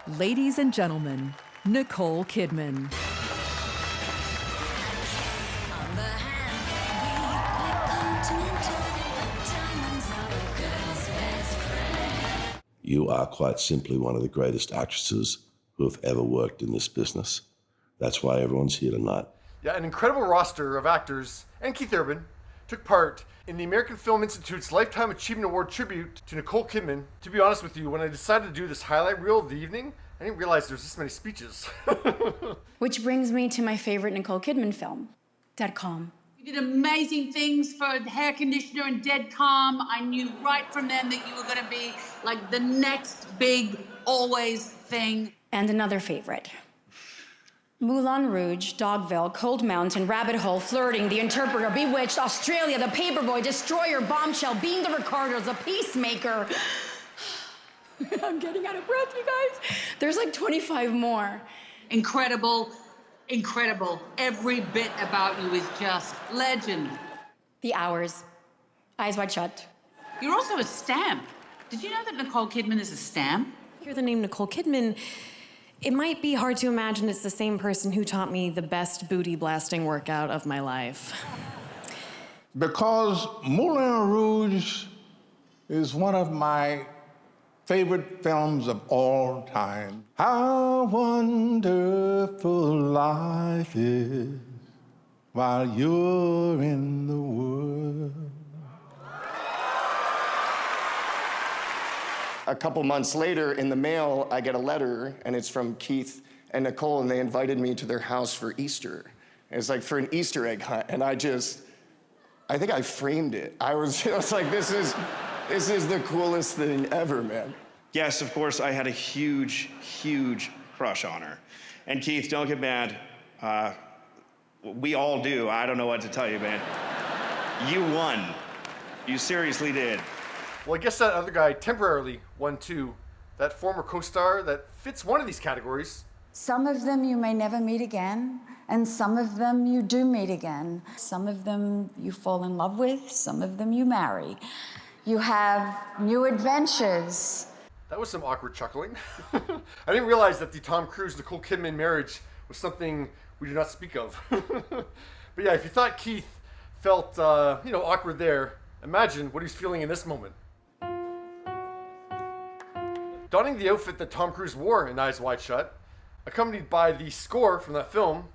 Ladies and gentlemen, Nicole Kidman. You are quite simply one of the greatest actresses who have ever worked in this business. That's why everyone's here tonight. Yeah, an incredible roster of actors and Keith Urban took part in the American Film Institute's Lifetime Achievement Award tribute to Nicole Kidman. To be honest with you, when I decided to do this highlight reel of the evening, I didn't realize there's this many speeches. Which brings me to my favorite Nicole Kidman film, Dead Calm. You did amazing things for the hair conditioner and Dead Calm. I knew right from then that you were going to be like the next big always thing. And another favorite. Moulin Rouge, Dogville, Cold Mountain, Rabbit Hole, Flirting, The Interpreter, Bewitched, Australia, The Paperboy, Destroyer, Bombshell, Being the Ricardos, The Peacemaker. I'm getting out of breath, you guys. There's like 25 more. Incredible, incredible. Every bit about you is just legend. The Hours, Eyes Wide Shut. You're also a stamp. Did you know that Nicole Kidman is a stamp? Hear the name Nicole Kidman, it might be hard to imagine it's the same person who taught me the best booty blasting workout of my life. Because Moulin Rouge is one of my favorite films of all time. How wonderful life is while you're in the world. A couple months later, in the mail, I get a letter, and it's from Keith and Nicole, and they invited me to their house for Easter. And it's like for an Easter egg hunt, and I think I framed it. I was like, this is the coolest thing ever, man. Yes, of course, I had a huge, huge crush on her. And Keith, don't get mad. We all do. I don't know what to tell you, man. You won. You seriously did. Well, I guess that other guy temporarily won too. That former co-star that fits one of these categories. Some of them you may never meet again, and some of them you do meet again. Some of them you fall in love with, some of them you marry. You have new adventures. That was some awkward chuckling. I didn't realize that the Tom Cruise-Nicole Kidman marriage was something we do not speak of. But yeah, if you thought Keith felt, awkward there, imagine what he's feeling in this moment. Donning the outfit that Tom Cruise wore in Eyes Wide Shut, accompanied by the score from that film,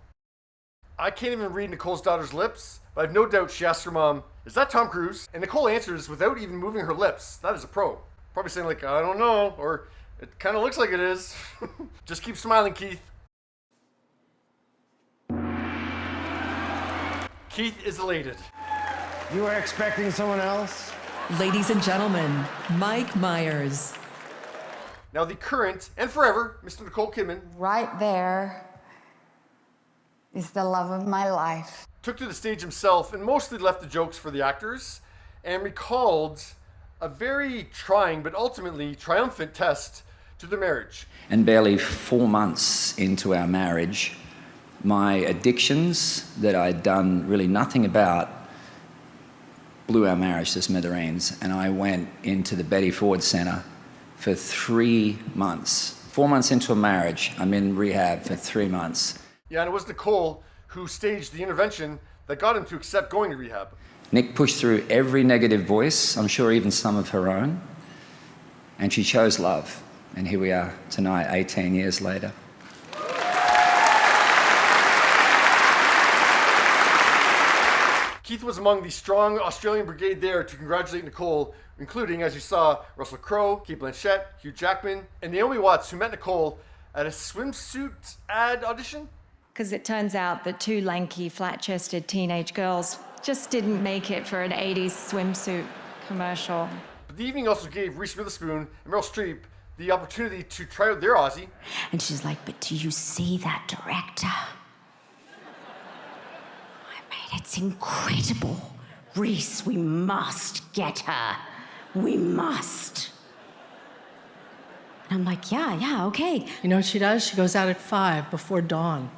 I can't even read Nicole's daughter's lips, but I have no doubt she asked her mom, "Is that Tom Cruise?" And Nicole answers without even moving her lips. That is a pro. Probably saying like, "I don't know," or "It kind of looks like it is." Just keep smiling, Keith. Keith is elated. You were expecting someone else? Ladies and gentlemen, Mike Myers. Now the current and forever Mr. Nicole Kidman, Right there is the love of my life. took to the stage himself and mostly left the jokes for the actors and recalled a very trying but ultimately triumphant test to their marriage. And barely 4 months into our marriage, my addictions that I'd done really nothing about blew our marriage to smithereens, and I went into the Betty Ford Center for 3 months. 4 months into a marriage, I'm in rehab for 3 months. Yeah, and it was Nicole who staged the intervention that got him to accept going to rehab. Nick pushed through every negative voice, I'm sure even some of her own, and she chose love. And here we are tonight, 18 years later. Keith was among the strong Australian brigade there to congratulate Nicole, including, as you saw, Russell Crowe, Cate Blanchett, Hugh Jackman, and Naomi Watts, who met Nicole at a swimsuit ad audition. Because it turns out that two lanky, flat-chested teenage girls just didn't make it for an 80s swimsuit commercial. But the evening also gave Reese Witherspoon and Meryl Streep the opportunity to try out their Aussie. And she's like, "But do you see that director? It's incredible. Reese, we must get her. We must." And I'm like, yeah, okay. You know what she does? She goes out at 5 before dawn.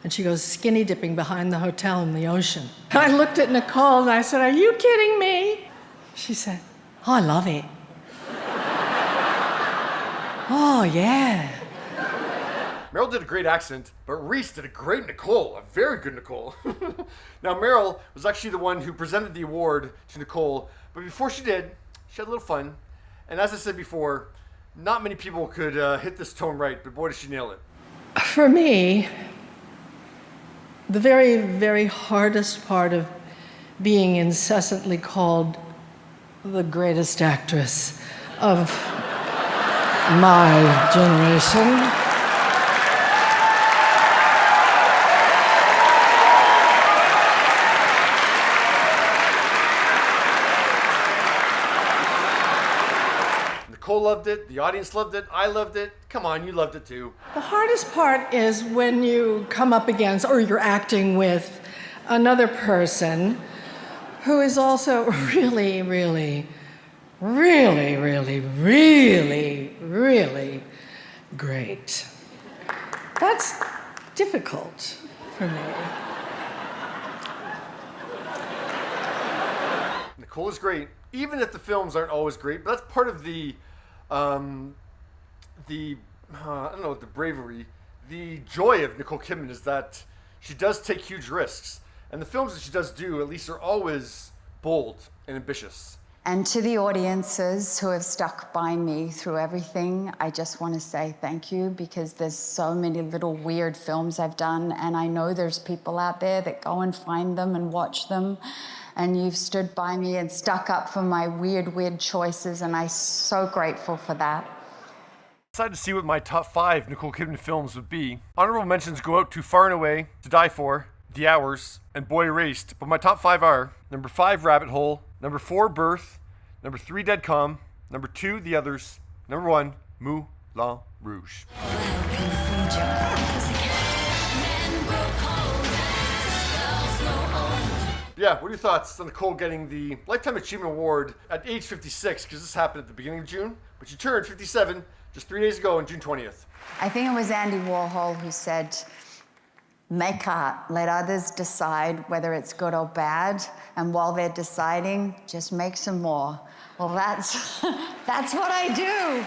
And she goes skinny dipping behind the hotel in the ocean. I looked at Nicole and I said, "Are you kidding me?" She said, "Oh, I love it." "Oh, yeah. Meryl did a great accent, but Reese did a great Nicole, a very good Nicole. Now, Meryl was actually the one who presented the award to Nicole, but before she did, she had a little fun. And as I said before, not many people could hit this tone right, but boy, did she nail it. For me, the very, very hardest part of being incessantly called the greatest actress of my generation Nicole loved it, the audience loved it, I loved it. Come on, you loved it too. The hardest part is when you come up against, or you're acting with, another person who is also really, really, really, really, really, really great. That's difficult for me. Nicole is great, even if the films aren't always great, but that's part of the I don't know, the bravery, the joy of Nicole Kidman is that she does take huge risks. And the films that she does do, at least, are always bold and ambitious. And to the audiences who have stuck by me through everything, I just want to say thank you, because there's so many little weird films I've done, and I know there's people out there that go and find them and watch them, and you've stood by me and stuck up for my weird choices, and I'm so grateful for that. Excited to see what my top 5 Nicole Kidman films would be. Honorable mentions go out to Far and Away, To Die For, The Hours, and Boy Erased, but my top 5 are number 5, Rabbit Hole, number 4, Birth, number 3, Dead Calm, number 2, The Others, number 1, Moulin Rouge. Yeah, what are your thoughts on Nicole getting the Lifetime Achievement Award at age 56? Because this happened at the beginning of June, but she turned 57 just 3 days ago on June 20th. I think it was Andy Warhol who said, make art, let others decide whether it's good or bad, and while they're deciding, just make some more. Well, that's what I do.